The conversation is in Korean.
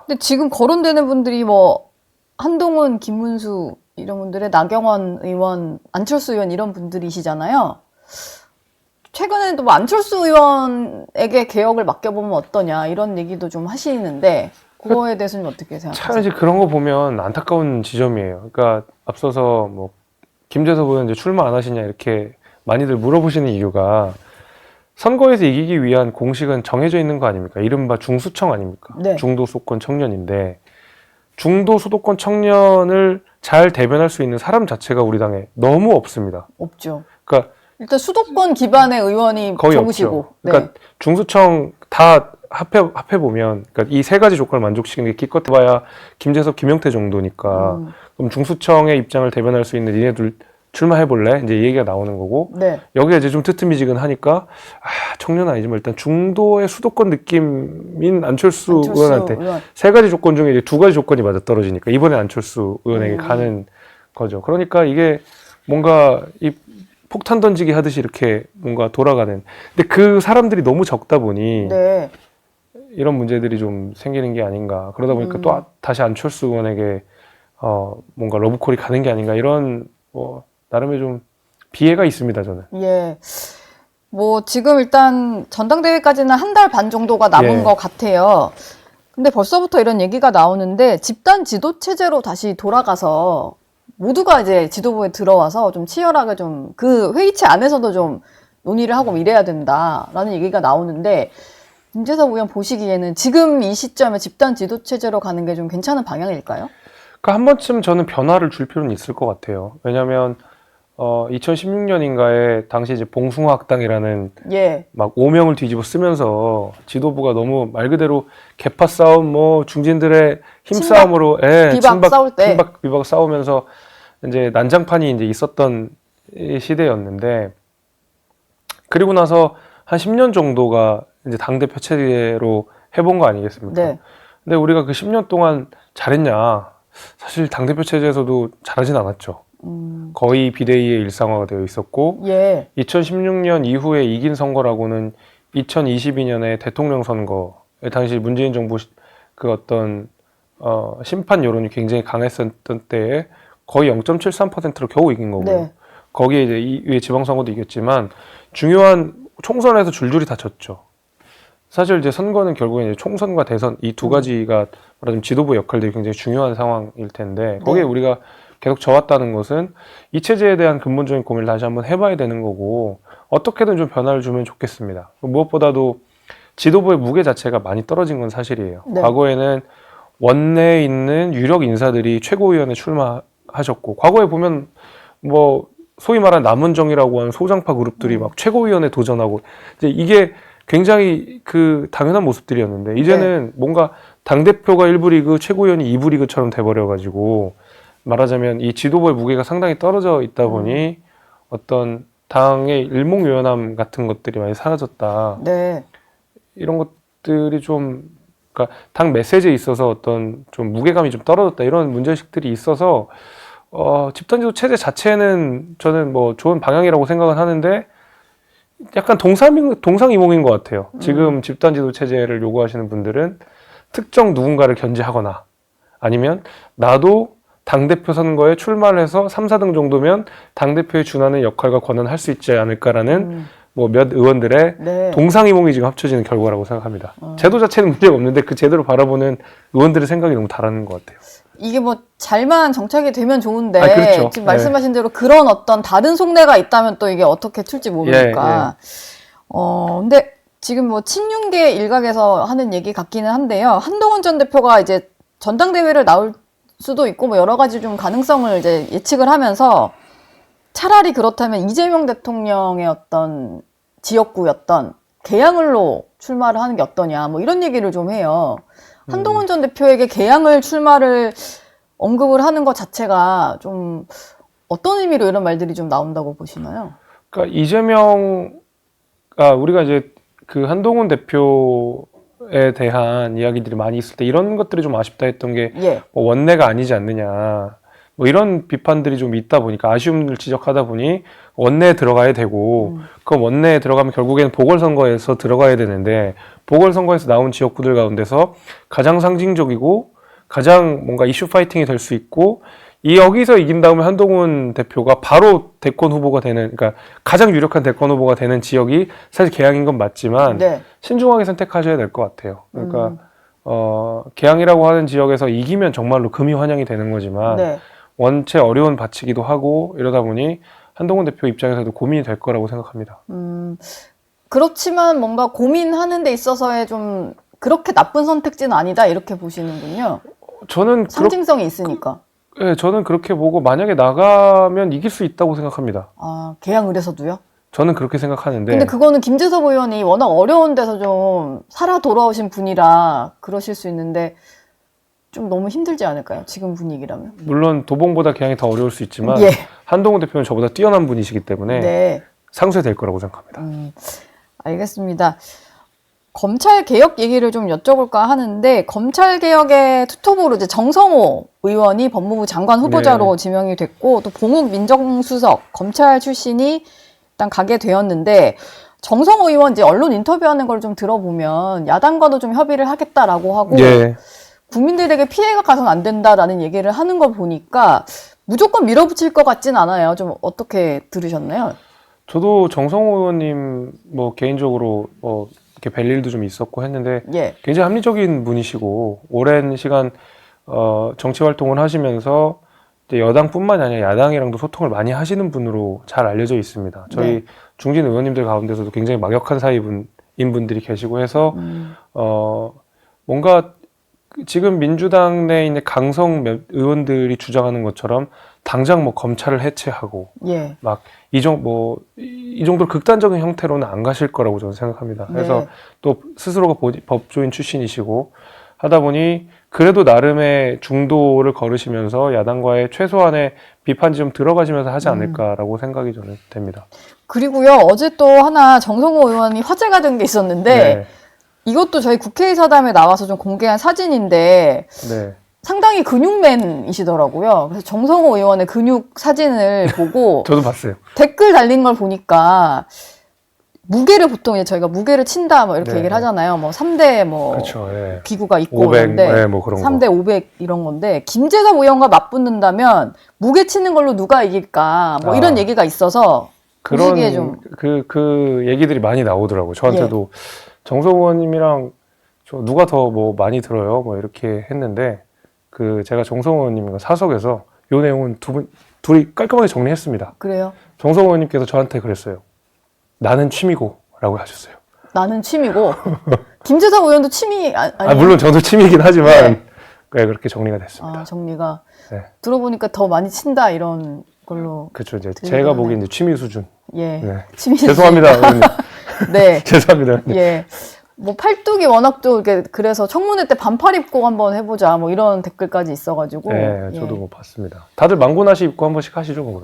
근데 지금 거론되는 분들이 뭐 한동훈, 김문수 이런 분들의 나경원 의원, 안철수 의원 이런 분들이시잖아요. 최근에도 뭐 안철수 의원에게 개혁을 맡겨보면 어떠냐 이런 얘기도 좀 하시는데 그거에 대해서는 어떻게 참 생각하세요? 이제 그런 거 보면 안타까운 지점이에요. 그러니까 앞서서 뭐 김재섭 의원 이제 출마 안 하시냐 이렇게 많이들 물어보시는 이유가 선거에서 이기기 위한 공식은 정해져 있는 거 아닙니까? 이른바 중수청 아닙니까? 네. 중도소권 청년인데 중도소도권 청년을 잘 대변할 수 있는 사람 자체가 우리 당에 너무 없습니다. 없죠. 그러니까 일단 수도권 기반의 의원이 거의 적으시고. 없죠. 그러니까 중수청 다 합해 보면 그러니까 이 세 가지 조건을 만족시키는 게 기껏 해봐야 김재섭, 김용태 정도니까 그럼 중수청의 입장을 대변할 수 있는 니네들 출마해 볼래? 이제 이 얘기가 나오는 거고 네. 여기가 이제 좀 뜨뜻미지근하니까 청년 아니지만 일단 중도의 수도권 느낌인 안철수 의원한테 의원. 세 가지 조건 중에 이제 두 가지 조건이 맞아 떨어지니까 이번에 안철수 의원에게 가는 거죠. 그러니까 이게 뭔가 이 폭탄 던지기 하듯이 이렇게 뭔가 돌아가는. 근데 그 사람들이 너무 적다 보니 네. 이런 문제들이 좀 생기는 게 아닌가. 그러다 보니까 또 다시 안철수 의원에게 뭔가 러브콜이 가는 게 아닌가. 이런 뭐 나름의 좀 비애가 있습니다, 저는. 예. 뭐 지금 일단 전당대회까지는 한 달 반 정도가 남은 예. 것 같아요. 근데 벌써부터 이런 얘기가 나오는데 집단 지도 체제로 다시 돌아가서 모두가 이제 지도부에 들어와서 좀 치열하게 좀 그 회의체 안에서도 좀 논의를 하고 이래야 된다라는 얘기가 나오는데 김재섭 의원 보시기에는 지금 이 시점에 집단 지도 체제로 가는 게 좀 괜찮은 방향일까요? 그러니까 한 번쯤 저는 변화를 줄 필요는 있을 것 같아요. 왜냐하면 2016년인가에 당시 이제 봉숭아학당이라는 예. 막 오명을 뒤집어 쓰면서 지도부가 너무 말 그대로 계파 싸움, 뭐 중진들의 힘싸움으로 비박 싸울 때. 친박 비박 싸우면서 이제 난장판이 이제 있었던 이 시대였는데 그리고 나서 한 10년 정도가 이제 당대표 체제로 해본 거 아니겠습니까? 네. 근데 우리가 그 10년 동안 잘했냐? 사실 당대표 체제에서도 잘하진 않았죠. 거의 비대위의 일상화가 되어 있었고 예. 2016년 이후에 이긴 선거라고는 2022년에 대통령 선거에 당시 문재인 정부 그 어떤 심판 여론이 굉장히 강했었던 때에 거의 0.73%로 겨우 이긴 거고요. 네. 거기에 이제 이후에 지방선거도 이겼지만 중요한 총선에서 줄줄이 다 졌죠. 사실 이제 선거는 결국에 이제 총선과 대선 이 두 가지가 말하자면 지도부 역할들이 굉장히 중요한 상황일 텐데 거기에 우리가 계속 져왔다는 것은 이 체제에 대한 근본적인 고민을 다시 한번 해봐야 되는 거고 어떻게든 좀 변화를 주면 좋겠습니다. 무엇보다도 지도부의 무게 자체가 많이 떨어진 건 사실이에요. 네. 과거에는 원내에 있는 유력 인사들이 최고위원회 출마하셨고 과거에 보면 뭐 소위 말하는 남원정이라고 하는 소장파 그룹들이 막 최고위원회 도전하고 이제 이게 굉장히 그 당연한 모습들이었는데 이제는 뭔가 당대표가 1부 리그 최고위원이 2부 리그처럼 돼버려가지고 말하자면 이 지도부의 무게가 상당히 떨어져 있다 보니 어떤 당의 일목요연함 같은 것들이 많이 사라졌다. 네. 이런 것들이 좀 그러니까 당 메시지에 있어서 어떤 좀 무게감이 좀 떨어졌다 이런 문제의식들이 있어서 집단지도 체제 자체는 저는 뭐 좋은 방향이라고 생각은 하는데 약간 동상이몽인 것 같아요. 지금 집단지도 체제를 요구하시는 분들은 특정 누군가를 견제하거나 아니면 나도 당대표 선거에 출마를 해서 3, 4등 정도면 당대표에 준하는 역할과 권한을 할 수 있지 않을까라는 뭐 몇 의원들의 동상이몽이 지금 합쳐지는 결과라고 생각합니다. 제도 자체는 문제가 없는데 그 제도를 바라보는 의원들의 생각이 너무 다른 것 같아요. 이게 뭐 잘만 정착이 되면 좋은데 그렇죠. 지금 말씀하신 대로 그런 어떤 다른 속내가 있다면 또 이게 어떻게 튈지 모르니까. 근데 지금 뭐 친윤계 일각에서 하는 얘기 같기는 한데요. 한동훈 전 대표가 이제 전당대회를 나올 수도 있고 뭐 여러 가지 좀 가능성을 이제 예측을 하면서 차라리 그렇다면 이재명 대통령의 어떤 지역구였던 계양을로 출마를 하는 게 어떠냐 뭐 이런 얘기를 좀 해요. 한동훈 전 대표에게 계양을 출마를 언급을 하는 것 자체가 좀 어떤 의미로 이런 말들이 좀 나온다고 보시나요? 그러니까 우리가 이제 그 한동훈 대표에 대한 이야기들이 많이 있을 때 이런 것들이 좀 아쉽다 했던 게 뭐 원내가 아니지 않느냐. 뭐 이런 비판들이 좀 있다 보니까 아쉬움을 지적하다 보니 원내에 들어가야 되고 그 원내에 들어가면 결국에는 보궐선거에서 들어가야 되는데 보궐선거에서 나온 지역구들 가운데서 가장 상징적이고 가장 뭔가 이슈 파이팅이 될 수 있고 여기서 이긴 다음에 한동훈 대표가 바로 대권 후보가 되는, 그러니까 가장 유력한 대권 후보가 되는 지역이 사실 개항인 건 맞지만 네. 신중하게 선택하셔야 될 것 같아요. 그러니까 개항이라고 하는 지역에서 이기면 정말로 금이 환영이 되는 거지만 네. 원체 어려운 바치기도 하고 이러다 보니 한동훈 대표 입장에서도 고민이 될 거라고 생각합니다. 그렇지만 뭔가 고민하는 데 있어서의 좀 그렇게 나쁜 선택지는 아니다 이렇게 보시는군요. 저는 상징성이 있으니까. 네, 저는 그렇게 보고 만약에 나가면 이길 수 있다고 생각합니다. 아, 계양을에서도요? 저는 그렇게 생각하는데. 근데 그거는 김재섭 의원이 워낙 어려운 데서 좀 살아 돌아오신 분이라 그러실 수 있는데 좀 너무 힘들지 않을까요? 지금 분위기라면. 물론 도봉보다 개항이 더 어려울 수 있지만 예. 한동훈 대표는 저보다 뛰어난 분이시기 때문에 네. 상쇄될 거라고 생각합니다. 알겠습니다. 검찰 개혁 얘기를 좀 여쭤볼까 하는데 검찰 개혁의 투톱으로 이제 정성호 의원이 법무부 장관 후보자로 네. 지명이 됐고 또 봉욱 민정수석 검찰 출신이 일단 가게 되었는데 정성호 의원 이제 언론 인터뷰하는 걸 좀 들어보면 야당과도 좀 협의를 하겠다라고 하고 예. 국민들에게 피해가 가서는 안 된다라는 얘기를 하는 걸 보니까 무조건 밀어붙일 것 같진 않아요. 좀 어떻게 들으셨나요? 저도 정성호 의원님 뭐 개인적으로 뭐 이렇게 뵐 일도 좀 있었고 했는데 예. 굉장히 합리적인 분이시고 오랜 시간 정치 활동을 하시면서 이제 여당뿐만이 아니라 야당이랑도 소통을 많이 하시는 분으로 잘 알려져 있습니다. 저희 네. 중진 의원님들 가운데서도 굉장히 막역한 사이인 분들이 계시고 해서 뭔가 지금 민주당 내에 있는 강성 의원들이 주장하는 것처럼 당장 뭐 검찰을 해체하고 예. 막 이 정도로 극단적인 형태로는 안 가실 거라고 저는 생각합니다. 그래서 네. 또 스스로가 법조인 출신이시고 하다 보니 그래도 나름의 중도를 걸으시면서 야당과의 최소한의 비판이 좀 들어가시면서 하지 않을까라고 생각이 저는 됩니다. 그리고요, 어제 또 하나 정성호 의원이 화제가 된 게 있었는데, 네. 이것도 저희 국회의사담에 나와서 좀 공개한 사진인데, 네. 상당히 근육맨이시더라고요. 그래서 정성호 의원의 근육 사진을 보고, 저도 봤어요. 댓글 달린 걸 보니까, 무게를 보통 이제 저희가 무게를 친다, 뭐 이렇게 네. 얘기를 하잖아요. 뭐 3대 뭐, 그렇죠. 예. 기구가 있고 500, 그런데, 네, 뭐 그런 3대 500 이런 건데, 김재섭 의원과 맞붙는다면, 무게 치는 걸로 누가 이길까, 뭐 이런 얘기가 있어서, 그런 보시기에 좀 그 얘기들이 많이 나오더라고요. 저한테도 정성호 의원님이랑 저 누가 더 뭐 많이 들어요? 뭐 이렇게 했는데 그 제가 정성호 의원님과 사석에서 요 내용은 둘이 깔끔하게 정리했습니다. 그래요? 정성호 의원님께서 저한테 그랬어요. 나는 취미고라고 하셨어요. 나는 취미고 김재섭 의원도 취미 아니 물론 저도 취미이긴 하지만 네. 네, 그렇게 정리가 됐습니다. 정리가 네. 들어보니까 더 많이 친다 이런 걸로 그렇죠. 이제 들리긴 제가 하네요. 보기엔 이제 취미 수준. 예 네. 취미 죄송합니다. 의원님. 네 죄송합니다. 의원님. 예. 뭐 팔뚝이 워낙 또 이렇게 그래서 청문회 때 반팔 입고 한번 해보자 뭐 이런 댓글까지 있어가지고 네, 저도 뭐 봤습니다. 다들 망고나시 입고 한 번씩 하시죠, 뭐.